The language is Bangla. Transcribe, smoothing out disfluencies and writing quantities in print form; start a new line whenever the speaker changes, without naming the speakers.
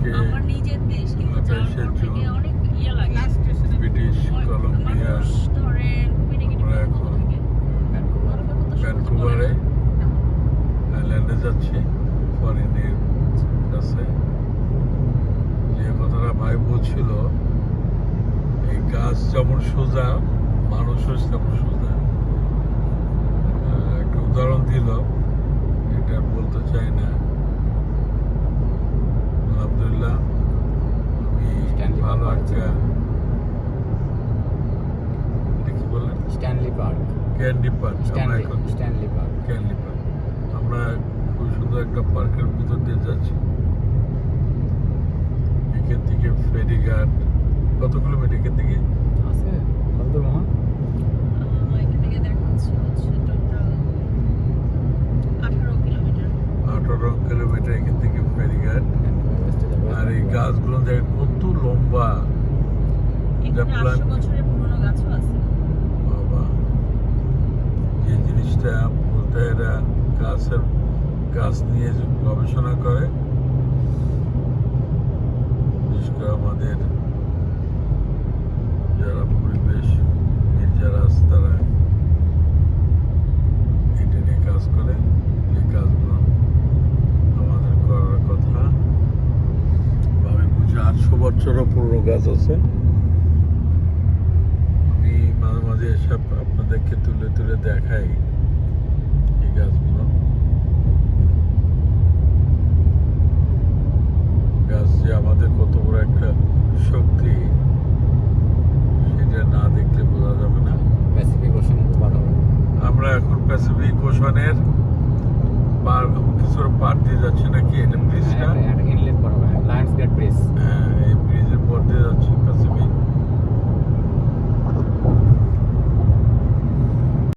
থেকে
আমার নিজের দেশ, কিন্তু যাওয়ার পর থেকে অনেক লাগে।
ব্রিটিশ কলম্বিয়া
মানুষ ধরেন খুবই নেগেটিভ
আমরা এখন ভ্যানকুভারে আইল্যান্ডে যাচ্ছি ফরেনের কাছে। যে কথাটা ভাই বলছিল, এই গাছ যেমন সোজা, মানুষও তেমন সোজা। একটা উদাহরণ দিল, এটা বলতে চাই না। আলহামদুলিল্লাহ আমি ভালো একটা, এটা কি বললেন?
Stanley park.
Candy park. আমরা এখন
স্ট্যানলি পার্ক।
Candy park. আমরা খুব সুন্দর একটা পার্কের ভিতর দিয়ে যাচ্ছি। এখান থেকে ফেরিঘাট কত কিলোমিটার এখান থেকে?
আছে কত দূর মহা?
এখান থেকে দেখাচ্ছে হচ্ছে টোটাল 18 কিলোমিটার।
18 কিলোমিটার এখান থেকে ফেরিঘাট। আর এই গাছগুলো দেখেন কত লম্বা।
এখানে 800 বছরের পুরনো গাছও আছে।
বাবা, এই জিনিসটা বলতে এরা গাছ নিয়ে গবেষণা করে, বিশেষ করে আমাদের যারা পরিবেশ যারা আছে তারা এটা নিয়ে কাজ করে। এই কাজগুলো আমাদের করার কথা। আমি বুঝি 800 বছরও পুরনো গাছ আছে। আমি মাঝে মাঝে এসব আপনাদেরকে তুলে তুলে দেখাই এই গাছগুলো।